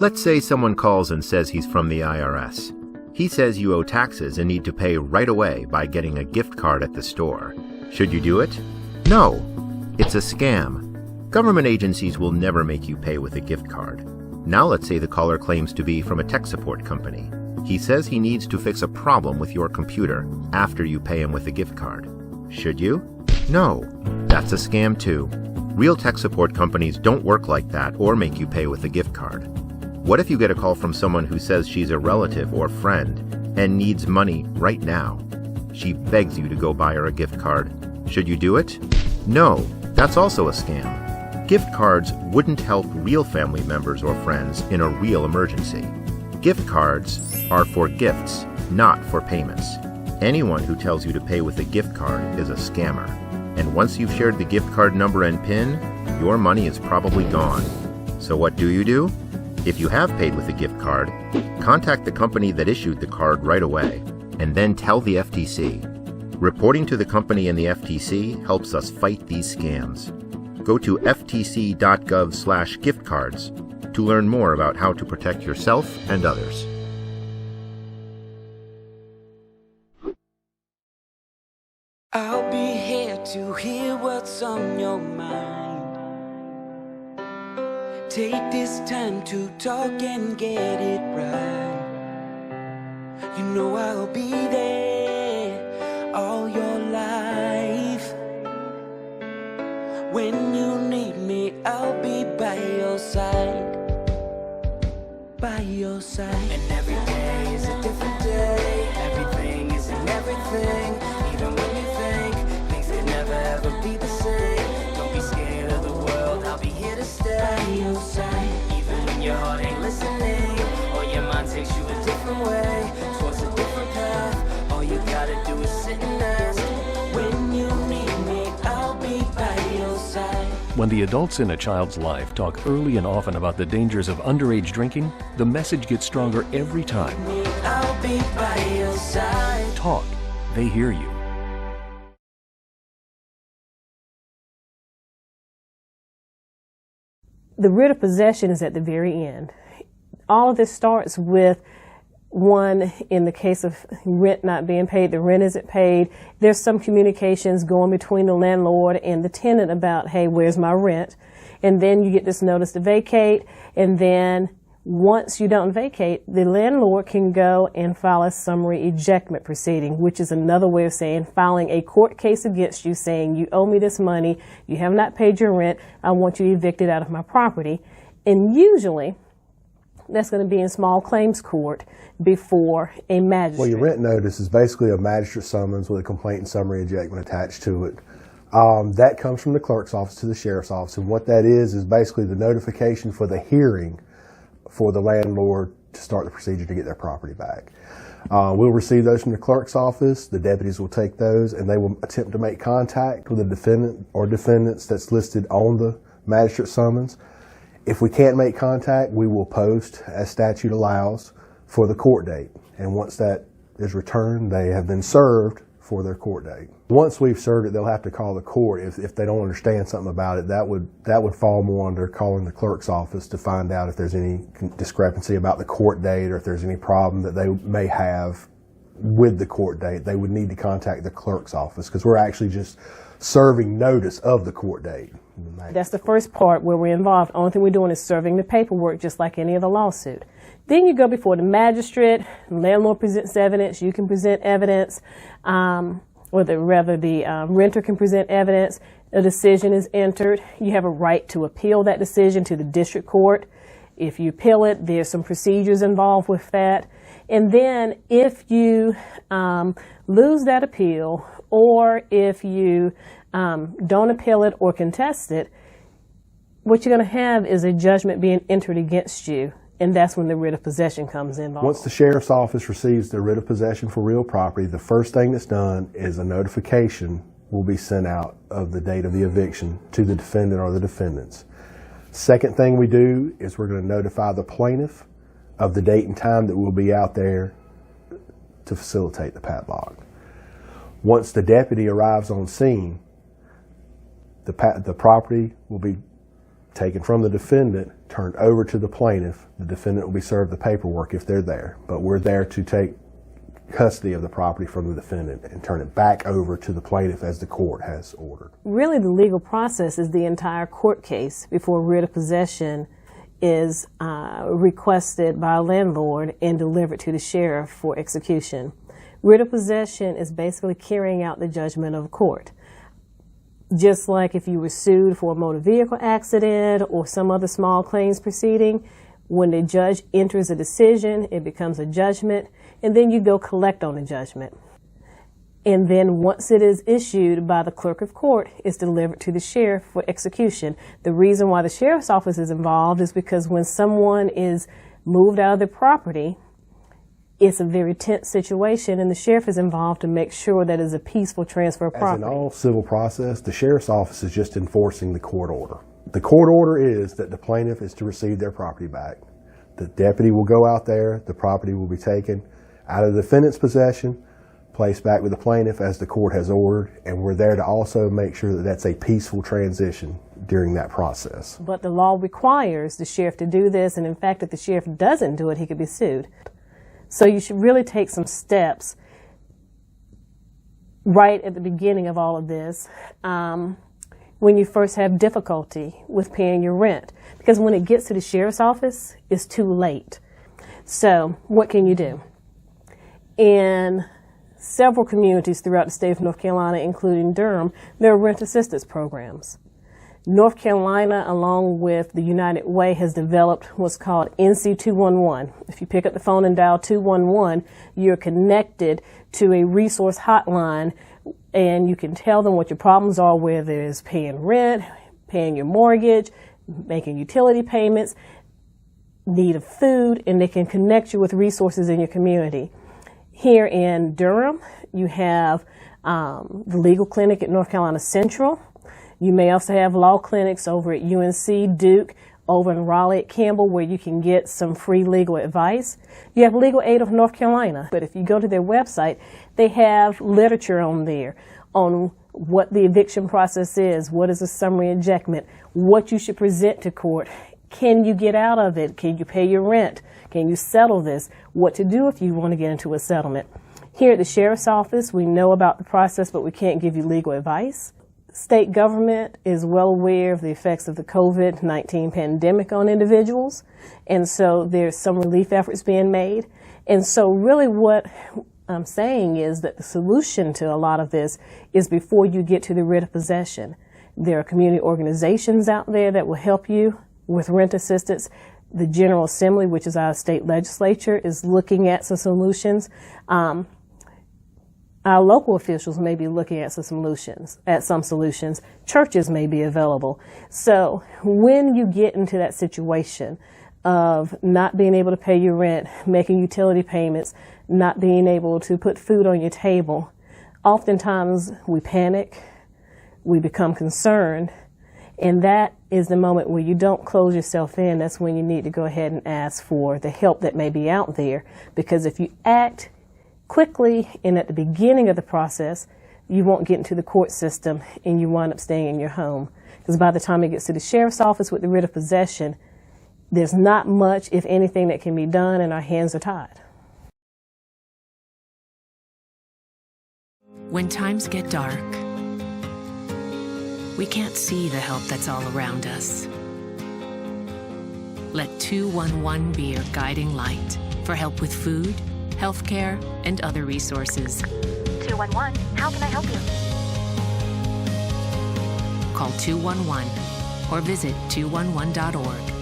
Let's say someone calls and says he's from the IRS. He says you owe taxes and need to pay right away by getting a gift card at the store. Should you do it? No. It's a scam. Government agencies will never make you pay with a gift card. Now let's say the caller claims to be from a tech support company. He says he needs to fix a problem with your computer after you pay him with a gift card. Should you? No. That's a scam too. Real tech support companies don't work like that or make you pay with a gift card. What if you get a call from someone who says she's a relative or friend and needs money right now? She begs you to go buy her a gift card. Should you do it? No. That's also a scam. Gift cards wouldn't help real family members or friends in a real emergency. Gift cards are for gifts, not for payments. Anyone who tells you to pay with a gift card is a scammer. And once you've shared the gift card number and PIN, your money is probably gone. So what do? If you have paid with a gift card, contact the company that issued the card right away, and then tell the FTC. Reporting to the company and the FTC helps us fight these scams. Go to ftc.gov/giftcards to learn more about how to protect yourself and others. I'll be here to hear what's on your mind. Take this time to talk and get it right. You know I'll be there all your life. When you need me, I'll be by your side. By your side. And every day is a different day. Everything isn't everything. Even when you think things can never ever be the same. Don't be scared of the world, I'll be here to stay. By your side. Even when your heart ain't listening, or your mind takes you a different way, towards a different path. All you gotta do is sit and ask. When you need me, I'll be by your side. When the adults in a child's life talk early and often about the dangers of underage drinking, the message gets stronger every time. I'll be by your side. Talk. They hear you. The writ of possession is at the very end. All of this starts with one, in the case of rent not being paid, the rent isn't paid. There's some communications going between the landlord and the tenant about, hey, where's my rent? And then you get this notice to vacate. And then once you don't vacate, the landlord can go and file a summary ejectment proceeding, which is another way of saying filing a court case against you saying you owe me this money, you have not paid your rent, I want you evicted out of my property. And usually that's going to be in small claims court before a magistrate. Well, your rent notice is basically a magistrate summons with a complaint and summary ejectment attached to it. That comes from the clerk's office to the sheriff's office, and what that is basically the notification for the hearing for the landlord to start the procedure to get their property back. We'll receive those from the clerk's office. The deputies will take those, and they will attempt to make contact with the defendant or defendants that's listed on the magistrate summons. If we can't make contact, we will post, as statute allows, for the court date. And once that is returned, they have been served for their court date. Once we've served it, they'll have to call the court. If they don't understand something about it, that would fall more under calling the clerk's office to find out if there's any discrepancy about the court date, or if there's any problem that they may have with the court date. They would need to contact the clerk's office, because we're actually just serving notice of the court date. That's the first part where we're involved. Only thing we're doing is serving the paperwork, just like any other lawsuit. Then you go before the magistrate, the landlord presents evidence, you can present evidence, or the renter can present evidence, a decision is entered. You have a right to appeal that decision to the district court. If you appeal it, there's some procedures involved with that. And then if you lose that appeal, or if you don't appeal it or contest it, what you're going to have is a judgment being entered against you, and that's when the writ of possession comes involved. Once the sheriff's office receives the writ of possession for real property, the first thing that's done is a notification will be sent out of the date of the eviction to the defendant or the defendants. Second thing we do is we're going to notify the plaintiff of the date and time that we'll be out there to facilitate the padlock. Once the deputy arrives on scene, the property will be taken from the defendant turned over to the plaintiff. The defendant will be served the paperwork if they're there, but we're there to take custody of the property from the defendant and turn it back over to the plaintiff as the court has ordered. Really, the legal process is the entire court case before writ of possession is requested by a landlord and delivered to the sheriff for execution. Writ of possession is basically carrying out the judgment of a court. Just like if you were sued for a motor vehicle accident or some other small claims proceeding, when the judge enters a decision, it becomes a judgment, and then you go collect on the judgment. And then once it is issued by the clerk of court, it's delivered to the sheriff for execution. The reason why the sheriff's office is involved is because when someone is moved out of their property, it's a very tense situation, and the sheriff is involved to make sure that it's a peaceful transfer of property. As in all civil process, the sheriff's office is just enforcing the court order. The court order is that the plaintiff is to receive their property back. The deputy will go out there, the property will be taken out of the defendant's possession, placed back with the plaintiff as the court has ordered, and we're there to also make sure that that's a peaceful transition during that process. But the law requires the sheriff to do this, and in fact, if the sheriff doesn't do it, he could be sued. So you should really take some steps right at the beginning of all of this when you first have difficulty with paying your rent. Because when it gets to the sheriff's office, it's too late. So what can you do? In several communities throughout the state of North Carolina, including Durham, there are rent assistance programs. North Carolina, along with the United Way, has developed what's called NC 211. If you pick up the phone and dial 211, you're connected to a resource hotline, and you can tell them what your problems are, whether it's paying rent, paying your mortgage, making utility payments, need of food, and they can connect you with resources in your community. Here in Durham, you have the legal clinic at North Carolina Central. You may also have law clinics over at UNC, Duke, over in Raleigh at Campbell, where you can get some free legal advice. You have Legal Aid of North Carolina, but if you go to their website, they have literature on there on what the eviction process is, what is a summary ejectment, what you should present to court. Can you get out of it? Can you pay your rent? Can you settle this? What to do if you want to get into a settlement. Here at the Sheriff's Office, we know about the process, but we can't give you legal advice. State government is well aware of the effects of the COVID-19 pandemic on individuals, and so there's some relief efforts being made. And so really what I'm saying is that the solution to a lot of this is before you get to the writ of possession. There are community organizations out there that will help you with rent assistance. The General Assembly, which is our state legislature, is looking at some solutions. Our local officials may be looking at some solutions. Churches may be available. So when you get into that situation of not being able to pay your rent, making utility payments, not being able to put food on your table, oftentimes we panic, we become concerned, and that is the moment where you don't close yourself in. That's when you need to go ahead and ask for the help that may be out there, because if you act quickly and at the beginning of the process, you won't get into the court system and you wind up staying in your home. Because by the time it gets to the sheriff's office with the writ of possession, there's not much, if anything, that can be done, and our hands are tied. When times get dark, we can't see the help that's all around us. Let 211 be your guiding light for help with food, healthcare, and other resources. 211, how can I help you? Call 211 or visit 211.org.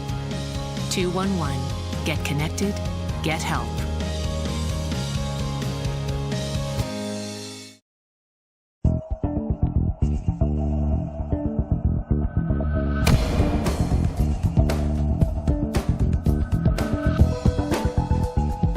211, get connected, get help.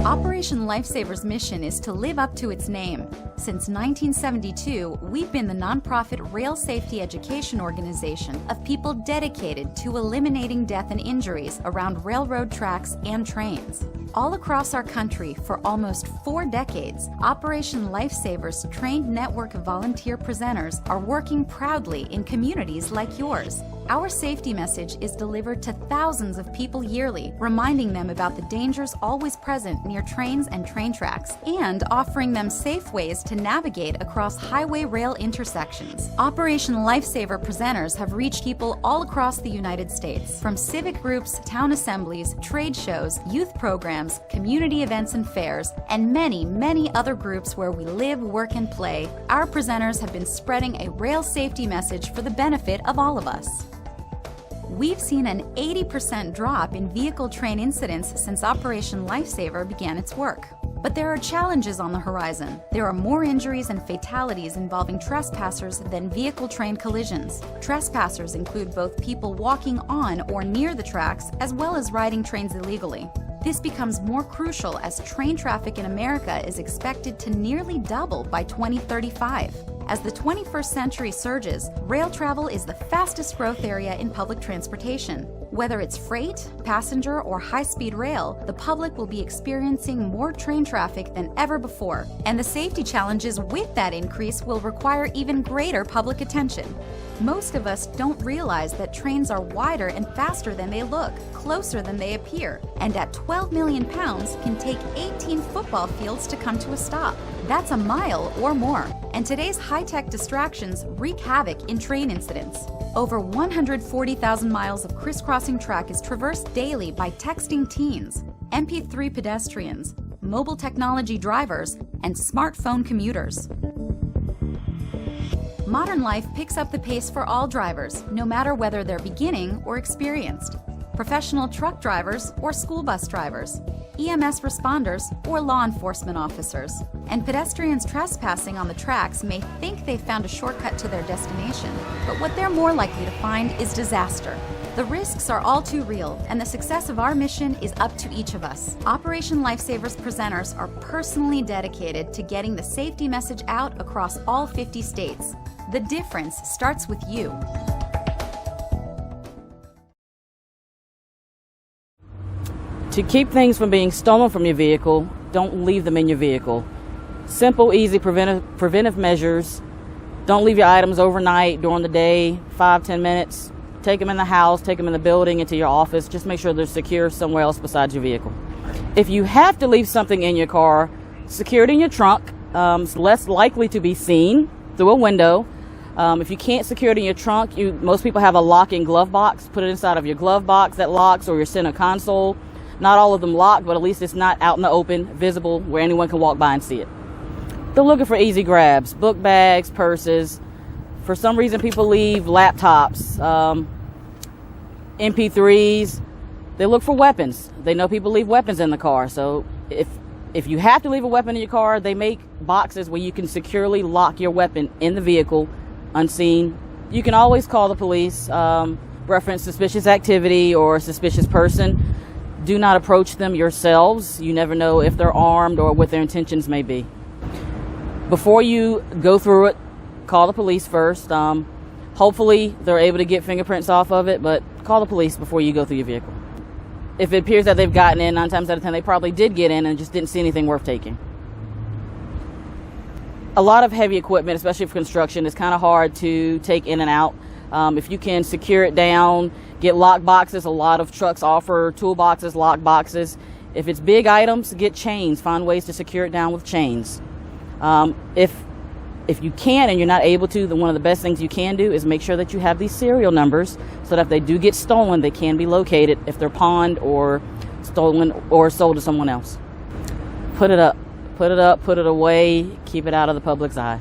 Operation Lifesaver's mission is to live up to its name, Since 1972, we've been the nonprofit rail safety education organization of people dedicated to eliminating death and injuries around railroad tracks and trains. All across our country for almost 4 decades, Operation Lifesavers trained network of volunteer presenters are working proudly in communities like yours. Our safety message is delivered to thousands of people yearly, reminding them about the dangers always present near trains and train tracks, and offering them safe ways to navigate across highway rail intersections. Operation Lifesaver presenters have reached people all across the United States, from civic groups, town assemblies, trade shows, youth programs, community events and fairs, and many, many other groups where we live, work, and play. Our presenters have been spreading a rail safety message for the benefit of all of us. We've seen an 80% drop in vehicle train incidents since Operation Lifesaver began its work. But there are challenges on the horizon. There are more injuries and fatalities involving trespassers than vehicle-train collisions. Trespassers include both people walking on or near the tracks, as well as riding trains illegally. This becomes more crucial as train traffic in America is expected to nearly double by 2035. As the 21st century surges, rail travel is the fastest growth area in public transportation. Whether it's freight, passenger, or high-speed rail, the public will be experiencing more train traffic than ever before, and the safety challenges with that increase will require even greater public attention. Most of us don't realize that trains are wider and faster than they look, closer than they appear, and at 12 million pounds can take 18 football fields to come to a stop. That's a mile or more, and today's high-tech distractions wreak havoc in train incidents. Over 140,000 miles of crisscrossing track is traversed daily by texting teens, MP3 pedestrians, mobile technology drivers, and smartphone commuters. Modern life picks up the pace for all drivers, no matter whether they're beginning or experienced. Professional truck drivers or school bus drivers, EMS responders or law enforcement officers. And pedestrians trespassing on the tracks may think they've found a shortcut to their destination, but what they're more likely to find is disaster. The risks are all too real, and the success of our mission is up to each of us. Operation Lifesavers presenters are personally dedicated to getting the safety message out across all 50 states. The difference starts with you. To keep things from being stolen from your vehicle, don't leave them in your vehicle. Simple, easy preventive measures. Don't leave your items overnight, during the day, 5-10 minutes. Take them in the house, take them in the building, into your office. Just make sure they're secure somewhere else besides your vehicle. If you have to leave something in your car, secure it in your trunk. It's less likely to be seen through a window. If you can't secure it in your trunk, most people have a locking glove box. Put it inside of your glove box that locks, or your center console. Not all of them locked, but at least it's not out in the open, visible, where anyone can walk by and see it. They're looking for easy grabs, book bags, purses. For some reason, people leave laptops, MP3s. They look for weapons. They know people leave weapons in the car. So if you have to leave a weapon in your car, they make boxes where you can securely lock your weapon in the vehicle, unseen. You can always call the police, reference suspicious activity or suspicious person. Do not approach them yourselves. You never know if they're armed or what their intentions may be. Before you go through it, call the police first. Hopefully they're able to get fingerprints off of it, but call the police before you go through your vehicle. If it appears that they've gotten in, 9 times out of 10, they probably did get in and just didn't see anything worth taking. A lot of heavy equipment, especially for construction, is kind of hard to take in and out. If you can secure it down, get lock boxes. A lot of trucks offer toolboxes, lock boxes. If it's big items, get chains. Find ways to secure it down with chains. If you can and you're not able to, then one of the best things you can do is make sure that you have these serial numbers so that if they do get stolen, they can be located if they're pawned or stolen or sold to someone else. Put it up, put it away, keep it out of the public's eye.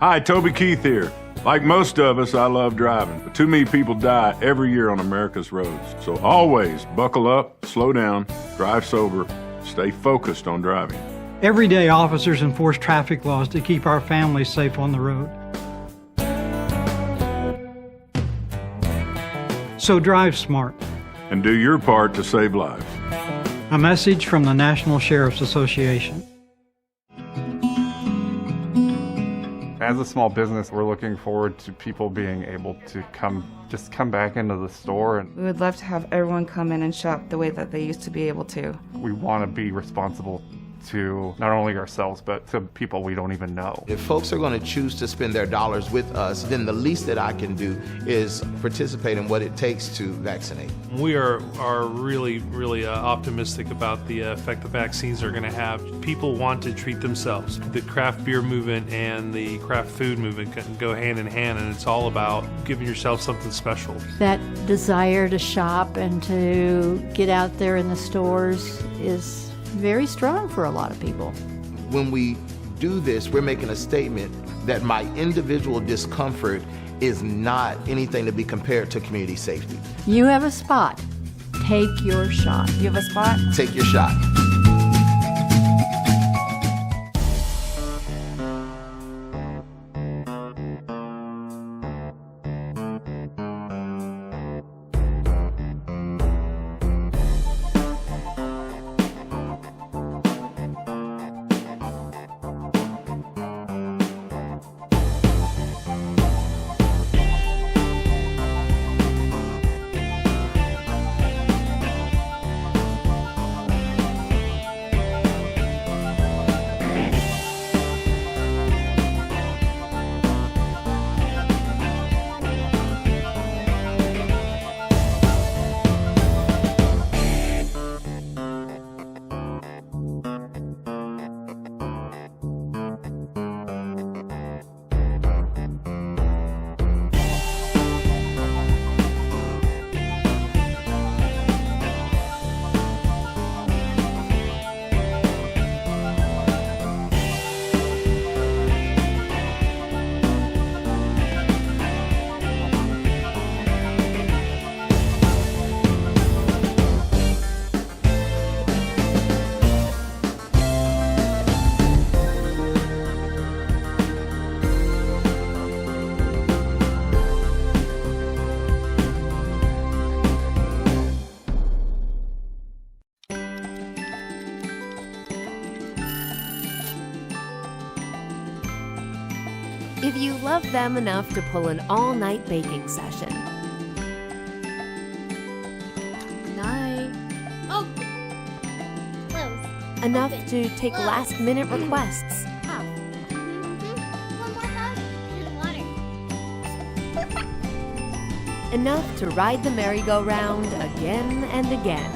Hi, Toby Keith here. Like most of us, I love driving, but too many people die every year on America's roads. So always buckle up, slow down, drive sober, stay focused on driving. Every day, officers enforce traffic laws to keep our families safe on the road. So drive smart. And do your part to save lives. A message from the National Sheriff's Association. As a small business, we're looking forward to people being able to come back into the store. We would love to have everyone come in and shop the way that they used to be able to. We want to be responsible to not only ourselves, but to people we don't even know. If folks are going to choose to spend their dollars with us, then the least that I can do is participate in what it takes to vaccinate. We are really optimistic about the effect the vaccines are going to have. People want to treat themselves. The craft beer movement and the craft food movement can go hand in hand, and it's all about giving yourself something special. That desire to shop and to get out there in the stores is very strong for a lot of people. When we do this, we're making a statement that my individual discomfort is not anything to be compared to community safety. You have a spot. Take your shot. You have a spot? Take your shot. If you love them enough to pull an all-night baking session. Night. Oh! Close. Enough to take last-minute requests. One more hug. Here's water. Enough to ride the merry-go-round again and again.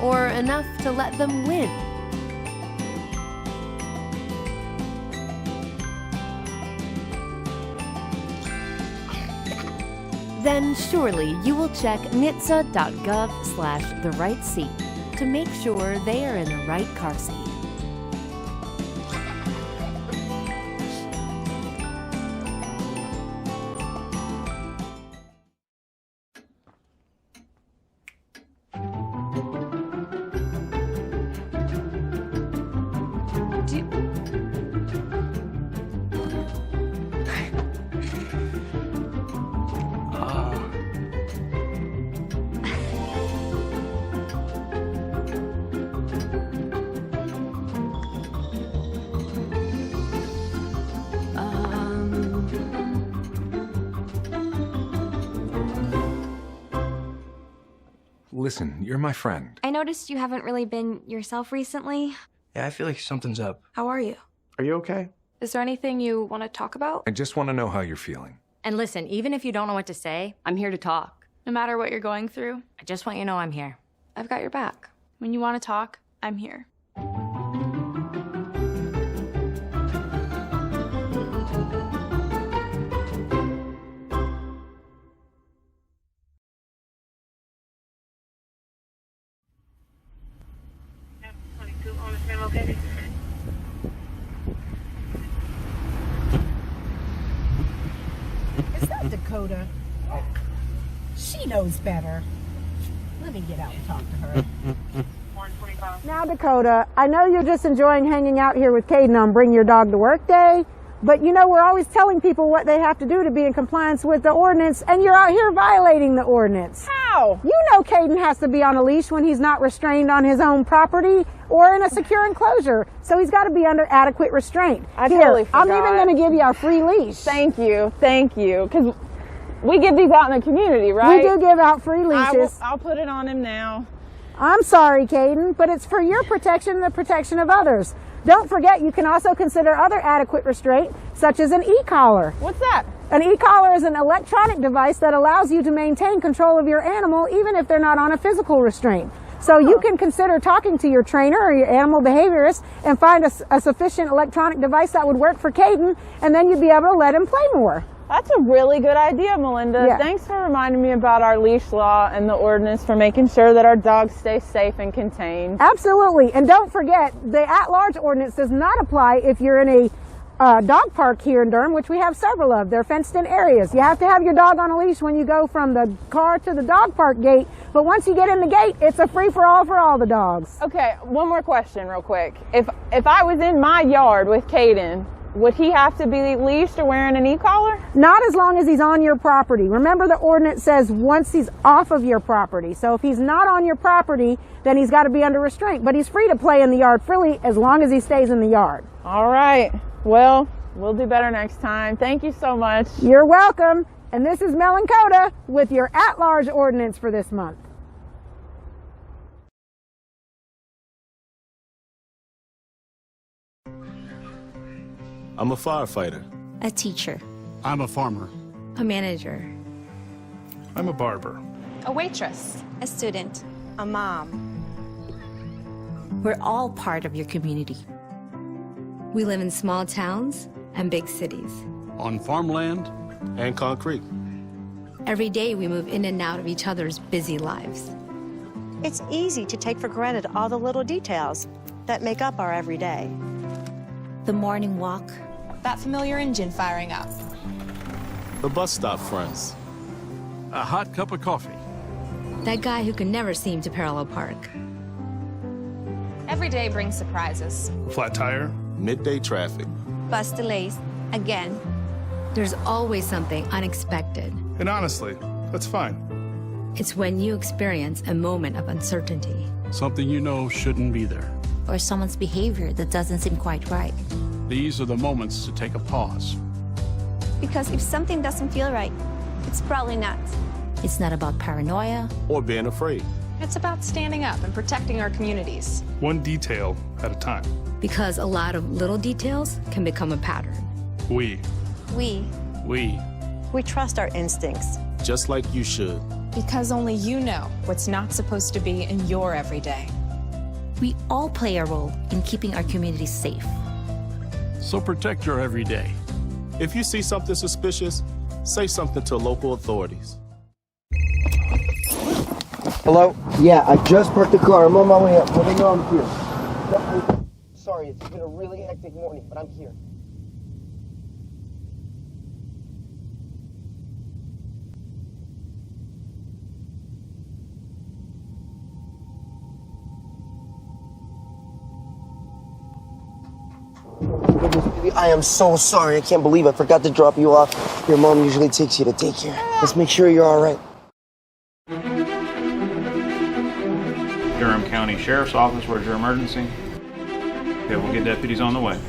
Or enough to let them win. Then surely you will check nhtsa.gov/the-right-seat to make sure they are in the right car seat. Listen, you're my friend. I noticed you haven't really been yourself recently. Yeah, I feel like something's up. How are you? Are you okay? Is there anything you want to talk about? I just want to know how you're feeling. And listen, even if you don't know what to say, I'm here to talk. No matter what you're going through, I just want you to know I'm here. I've got your back. When you want to talk, I'm here. Okay. Is that Dakota? She knows better. Let me get out and talk to her. Now, Dakota, I know you're just enjoying hanging out here with Caden on Bring Your Dog to Work Day, but you know we're always telling people what they have to do to be in compliance with the ordinance, and you're out here violating the ordinance. How? You know Caden has to be on a leash when he's not restrained on his own property or in a secure enclosure, so he's got to be under adequate restraint. I totally forgot. I'm even going to give you a free leash. Thank you, because we give these out in the community, right? We do give out free leashes. I'll put it on him now. I'm sorry, Caden, but it's for your protection and the protection of others. Don't forget, you can also consider other adequate restraint, such as an e-collar. What's that? An e-collar is an electronic device that allows you to maintain control of your animal even if they're not on a physical restraint. So you can consider talking to your trainer or your animal behaviorist and find a sufficient electronic device that would work for Caden, and then you'd be able to let him play more. That's a really good idea, Melinda. Yeah. Thanks for reminding me about our leash law and the ordinance for making sure that our dogs stay safe and contained. Absolutely. And don't forget, the at-large ordinance does not apply if you're in a dog park here in Durham, which we have several of. They're fenced-in areas. You have to have your dog on a leash when you go from the car to the dog park gate, but once you get in the gate, it's a free-for-all for all the dogs. Okay, one more question real quick. If I was in my yard with Caden, would he have to be leashed or wearing an e-collar? Not as long as he's on your property. Remember, the ordinance says once he's off of your property. So if he's not on your property, then he's got to be under restraint. But he's free to play in the yard freely as long as he stays in the yard. All right. Well, we'll do better next time. Thank you so much. You're welcome. And this is MelinKota with your at-large ordinance for this month. I'm a firefighter. A teacher. I'm a farmer. A manager. I'm a barber. A waitress. A student. A mom. We're all part of your community. We live in small towns and big cities. On farmland and concrete. Every day we move in and out of each other's busy lives. It's easy to take for granted all the little details that make up our everyday. The morning walk. That familiar engine firing up. The bus stop friends. A hot cup of coffee. That guy who can never seem to parallel park. Every day brings surprises. Flat tire. Midday traffic. Bus delays. Again. There's always something unexpected. And honestly, that's fine. It's when you experience a moment of uncertainty. Something you know shouldn't be there. Or someone's behavior that doesn't seem quite right. These are the moments to take a pause. Because if something doesn't feel right, it's probably not. It's not about paranoia. Or being afraid. It's about standing up and protecting our communities. One detail at a time. Because a lot of little details can become a pattern. We trust our instincts. Just like you should. Because only you know what's not supposed to be in your everyday. We all play a role in keeping our communities safe. So protect your everyday. If you see something suspicious, say something to local authorities. Hello? Yeah, I just parked the car. I'm on my way up. Let me know I'm here. Sorry, it's been a really hectic morning, but I'm here. I am so sorry. I can't believe I forgot to drop you off. Your mom usually takes you to daycare. Let's make sure you're all right. Durham County Sheriff's Office, where's your emergency? Okay, we'll get deputies on the way.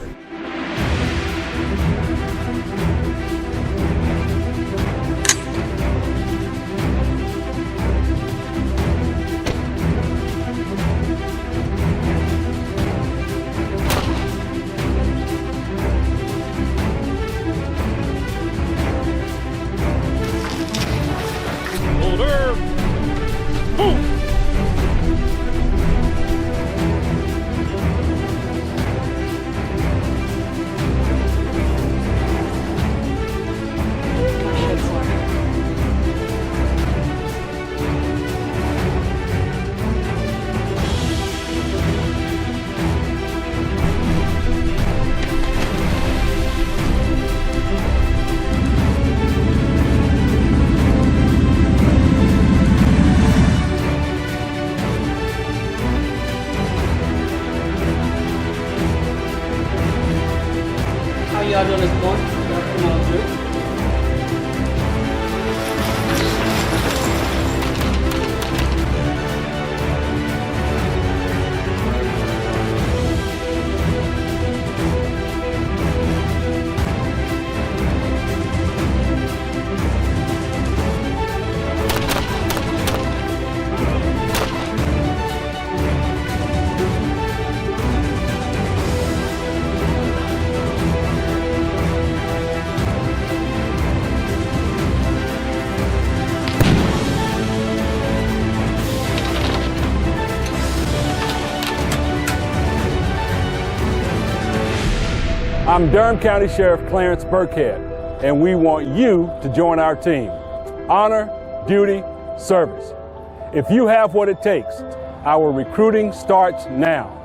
I'm Durham County Sheriff Clarence Burkhead, and we want you to join our team. Honor, duty, service. If you have what it takes, our recruiting starts now.